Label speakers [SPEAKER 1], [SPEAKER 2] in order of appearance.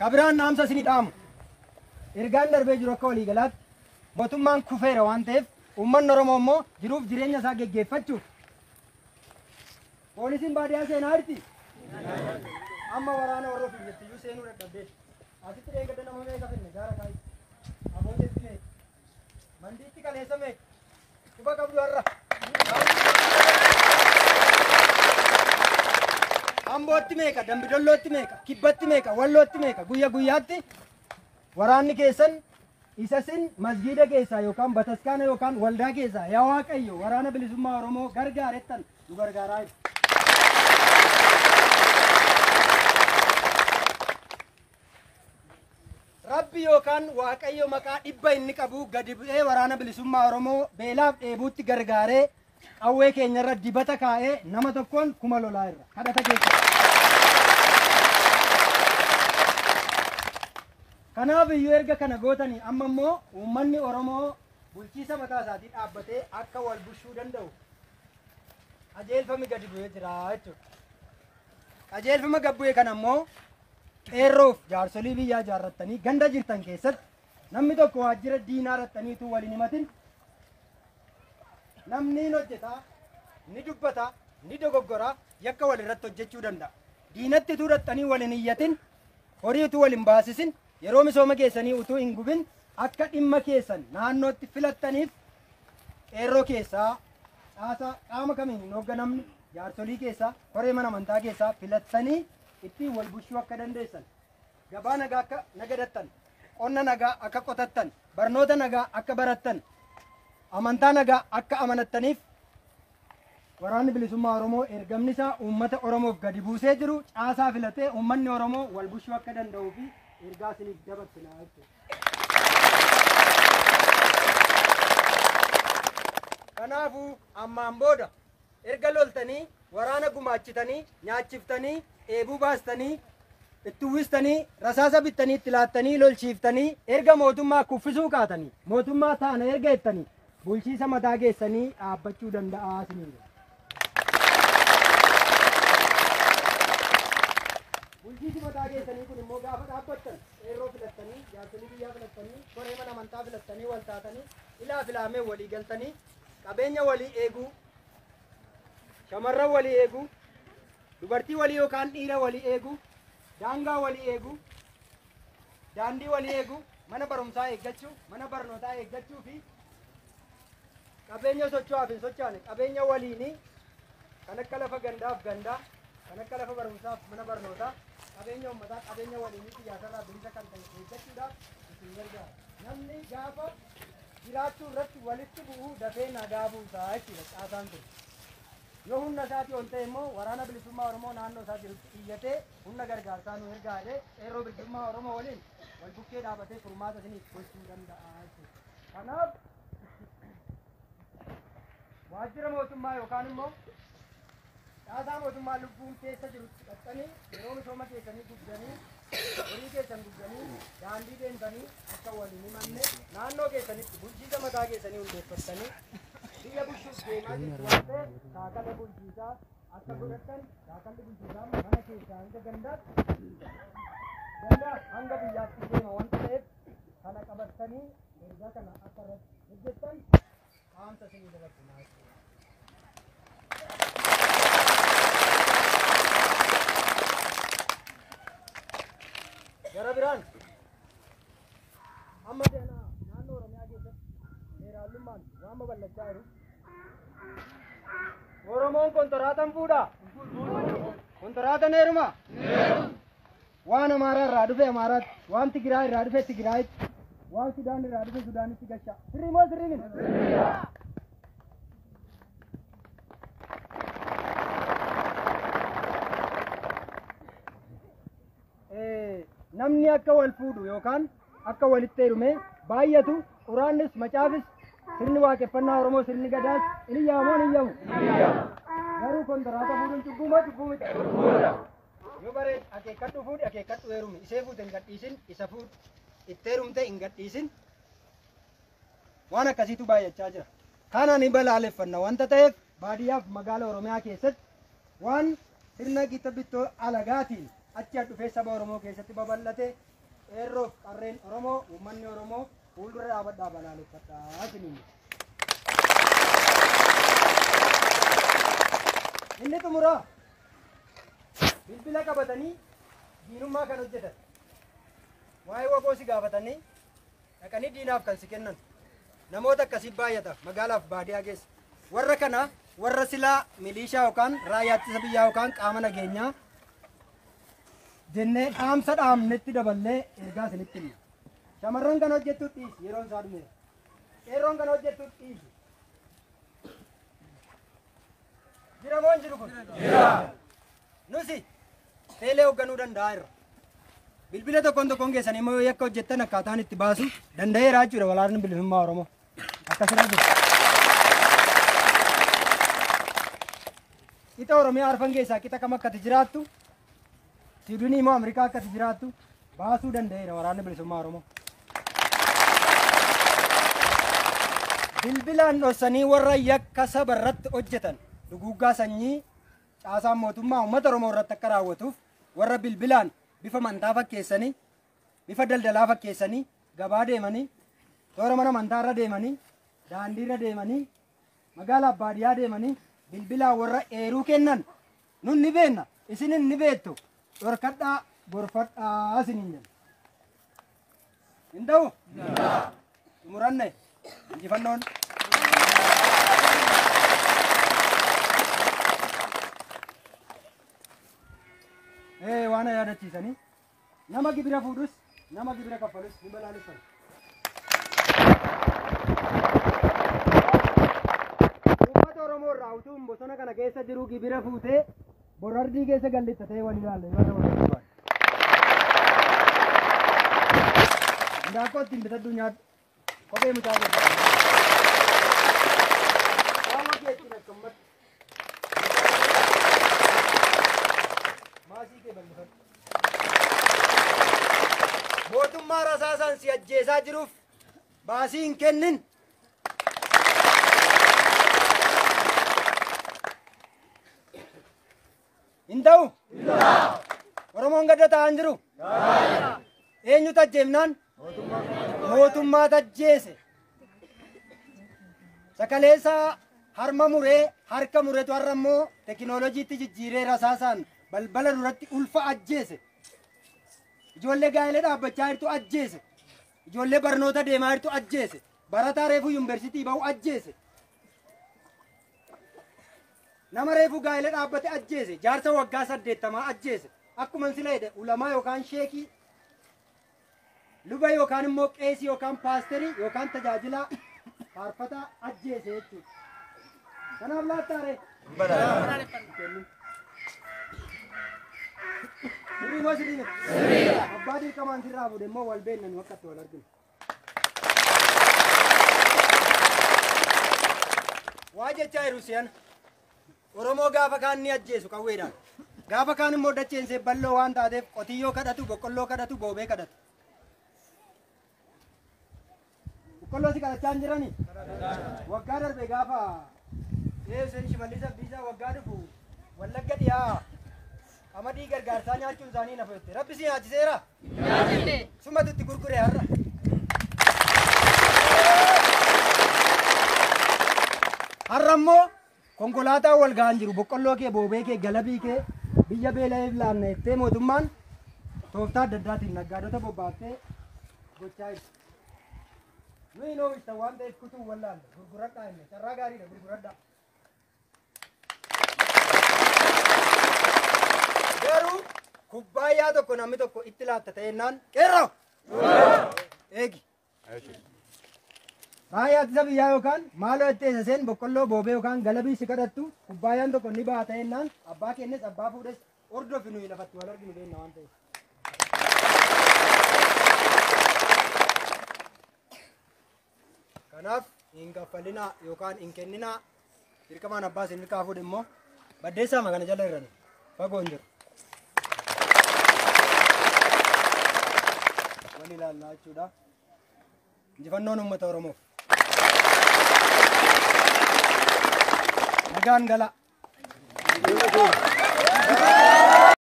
[SPEAKER 1] kabiraan naamsa isinii dhaamu ergaan darbee jiru akka walii galaatti mootummaan kufeera waan ta'eef uummanni Oromoo immoo jiruuf jireenya isaa geggeeffachuuf poolisiin baadiyyaa seenaa jirti. Amma waraana warra fiiyyattiyyuu seenuu dadhabdee asitti deeggarda nama meeqa finne gaara kaayi abooteetti meeqa mandiitti kaleessa meeqa quba qabdu har'a Ambootti meeqa Dambidollootti meeqa Kibbatti meeqa Wallootti meeqa guyya guyyaatti waraanni keessan isasin masjiida keessaa yookaan bataskaana yookaan waldaa keessaa yaa Waaqayyo waraana bilisummaa Oromoo gargaarettan nu gargaaraa jiru. Rabbi yookaan Waaqayyo maqaa dhibba inni qabu gadi bu'ee waraana bilisummaa Oromoo beelaaf dheebuutti gargaaree qawwee keenyarra dibata kaa'ee nama tokkoon kuma lolaa irra kadhata keessa. Kanaaf iyyuu erga kana gootanii amma immoo uummanni Oromoo bulchiisa mataa isaatii dhaabbatee akka wal bulchuu danda'u qajeelfami gadi bu'ee jira jechuudha. Qajeelfama gadi bu'ee kana immoo qeerroof jaarsolii biyyaa ijaarrattanii ganda jirtan keessatti namni tokko waajjira diinaa irrattaniitu waliin himatin namni hojjeta ni dubbata ni dogoggora yakka wal irratti hojjechuu danda'a. Diinatti tuurattanii waliin iyyatin horii utuu waliin baasisin yeroo misooma keessanii utuu hin gubin akka dhimma keessan naannootti filattaniif qeerroo keessaa caasaa qaama kamiin hin hoogganamne jaarsolii keessaa koree mana amantaa keessaa filattanii ittiin wal bulchuu akka dandeessan gabaa nagaa akka nagadattan qonna nagaa akka qotattan barnoota nagaa akka barattan amantaa nagaa akka amanattaniif waraanni bilisummaa Oromoo ergamni isaa uummata Oromoof gadi buusee jiru caasaa filatee uummanni Oromoo wal bulchuu akka danda'uu fi ergaa isiniif dabarsina jechuudha. Kanaafuu ammaan booda erga loltanii waraana gumaachitanii nyaachiftanii eebuu baastanii itti uwwistanii rasaasa bittanii itti laattanii lolchiiftanii erga mootummaa kuffisuu kaatanii mootummaa taana erga jettanii bulchiisa mataa keessanii dhaabbachuu danda'a isiniif. Bulchiisi mataa keessanii kun immoo gaafa dhaabbattan qeerroo filattanii jaarsolii biyyaa filattanii koree mana amantaa filattanii wal taatanii ilaa filaamee walii galtanii qabeenya walii eeguu shamarran walii eeguu dubartii walii yookaan dhiira walii eeguu daangaa walii eeguu daandii walii eeguu mana barumsaa eeggachuu mana barnootaa eeggachuu fi qabeenya socho'aaf hin socho'ane qabeenya waliinii kan akka lafa gandaaf gandaa kan akka lafa barumsaaf mana barnootaa qabeenya uummataa qabeenya waliinii siyaasarraa bilisa kan ta'e eeggachuudhaaf isin gargaara. Namni gaafa jiraachuu irratti walitti bu'uu dafee nagaa buusaa jechuudha caasaan kun. Yoo humna isaatii ol ta'e immoo waraana bilisummaa Oromoo naannoo isaa jirutti iyyatee humna gargaarsaa nu ergaadhee qeerroo bilisummaa Oromoo waliin wal bukkee dhaabatee furmaata isiniif gochuu danda'a jechuudha. Kanaaf waajjira mootummaa yookaan immoo caasaa mootummaa lubbuun keessa jirutti qaxxanii yeroo misooma keessanii guddanii horii keessan guddanii daandii deemtanii akka waliin himanne naannoo keessanitti bulchiisa mataa keessanii hundeeffattanii biyya bulchuuf deemaa jirtu waan ta'eef shaakala bulchiisaa akka godhattan shaakalli bulchiisaa mana keessaa hanga gandaa hanga biyyaatti deema waan ta'eef kana qabattanii ergaa kana akka irratti hojjettan qaamsa isinii dabarsinaa jechuudha. Gara biraan amma naannoo Oromiyaa keessatti seeraalummaan waan babal'achaa jiru Oromoon kontoraataan fuudhaa kontoraataan heerumaa waan Amaaraa irraa dhufe Amaaraatti waan Tigiraa irraa dhufe Tigiraayitti waan Sudaan irraa dhufe Sudaanitti galchaa sirrii moo sirrii miti? Namni akka wal fuudhu yookaan akka walitti heerume baay'atu uraannis macaafis sirni waaqeffannaa Oromoo sirni gadaas inni yaamoon hin yaamu. Garuu kontiraata fuudhuun cubbuu moo cubbuu miti? Yoo bareed akeekkadhu fuudhi akeekkadhu heerumi isee fuute hin gadhiisin isa fuudhu itti heerumte hin gadhiisin waan akkasiitu baay'achaa jira. Kana ni balaaleffanna wanta ta'eef baadiyyaaf magaala Oromiyaa keessatti waan sirna gita bittoo alagaatiin achi dhufee saba Oromoo keessatti babal'ate eerroof qarreen Oromoo uummanni Oromoo fuuldura dhaabadhaa balaaleffadhaa isiniin. Inni xumuraa bilbila qabatanii diinummaa kan hojjetan waa'ee wagoo si gaafatanii dhaqanii diinaaf kan si kennan namoota akkasii baay'ata magaalaaf baadiyyaa keessa. Warra kana warra silaa milishaa yookaan raayyaa ittisa biyyaa yookaan qaama nageenyaa jennee dhaamsa dhaamnetti daballee ergaa isinitti himna. Shamarran kan hojjettu dhiisi yeroon isaa dhumeera. Qeerroon kan hojjettu dhiisi. Jira moo hin jiru kun? Jira. Nusi teelee hoogganuu danda'a irra. Bilbila tokkoon keessanii immoo yakka hojjettan akkaataan itti baasu danda'eera jechuudha walaanni bilisummaa Oromoo. Akkasirra jiru. Qixa Oromiyaa arfan keessaa qixa kam akkati jiraattu Siidunii immoo Ameerikaa akkati jiraattu baasuu danda'eera waraanni bilisummaa Oromoo. Bilbilaan dhossanii warra yakka saba irratti hojjetan duguuggaa sanyii caasaan mootummaa uummata Oromoo irratti akka raawwatuuf warra bilbilaan bifa amantaa fakkeessanii bifa daldalaa fakkeessanii gabaa deemanii toora mana amantaa irra deemanii daandii irra deemanii magaalaa baadiyyaa deemanii bilbilaan warra eeruu kennan nun ni beenna isinin ni beettu dhorkadhaa gorfadhaa isiniin jenna. Hin ta'u? Xumuranne injifannoon. Waan yaadachiisanii nama gibira fuudhus nama gibira kaffalus ni balaaleffatu. Uummata Oromoo irraa utuun bosona kana keessa jiru gibira fuutee borardii keessa gallittatee wal ilaalle yoo ta'u barbaadu. Ndaaqqoo ittiin bitadhu nyaadhu kophee mucaa jedhu. Qaama keetti nakkammatti. Maasii kee bal'ifadhu. Mootummaa rasaasaan si ajjeesaa jiruuf baasii hin kennin. Hin ta'u? Oromoon gadda ta'an jiru? Eenyutu ajjeefnaan? Mootummaa ajjeese. Sakaleessaa harma muree harka mureetu har'a immoo teekinooloojiitti jijjiiree rasaasaan balbala duratti ulfa ajjeese. Ijoollee gaa'elee dhaabbachaa jirtu ajjeese. Ijoollee barnoota deemaa jirtu ajjeese. Barataa reefuu yuunivarsiitii bahu ajjeese. Nama reefuu gaa'elee dhaabbate ajjeese. Jaarsa waggaa 80 ajjeese. Akkuma sila jedhe ulamaa yookaan sheekii luba yookaan immoo qeesii yookaan paasterii yookaan tajaajilaa faarfataa ajjeese jechuudha. Kanaaf laattaare. Sirrii moo sirrii miti? Abbaa dirqamaan sirraa fuudhe immoo wal beekna nu akkatti wal arginu. Waa jechaa jiru si'an Oromoo gaafa kaan ni ajjeesu qawweedhaan. Gaafa kaan immoo dacheensee balloo waan taateef qotiyyoo kadhatu, boqqolloo kadhatu, boobee kadhatu. Boqqolloo si kadhachaa hin jiranii? Waggaa darbe gaafa Seen Shimallis Abdiisaa waggaa dhufu Wallagga dhiyaa qamadii gargaarsaa nyaachuun isaanii na fudhatte. Rabbi si nyaachiseera? Sumatu itti gurgure har'a. Har'a immoo konkolaataa wal ga'an jiru. Boqqolloo kee, boobee kee, galabii kee biyya beela'eef laanna jettee mootummaan tooftaa adda addaatiin naggaadota bobbaaftee gochaa jirti. Nuyi noo ibsa waan ta'eef kutuu wallaalle gurguradhaa inni carraa gaariidha gurguradhaa. Garuu kubbaayyaa tokko namni tokko itti laatta ta'ennaan qeerroo eegi. Raayyaa ittisa biyyaa yookaan maaloo itti eessaseen boqqolloo boobee yookaan galabii si kadhattu kubbaayyaan tokko ni baha ta'ennaan abbaa kennes abbaa fuudhes hordofi nuyi lafatti wal arginu beekna waan ta'eef. Kanaaf hin kaffalinaa yookaan hin kenninaa dirqamaan abbaa isin hirkaa fuudhe immoo baddeessaa kana jala irrani fagoo hin jiru. Wal ilaallaa jechuudha. Injifannoon uummata Oromoof. Nagaan gala.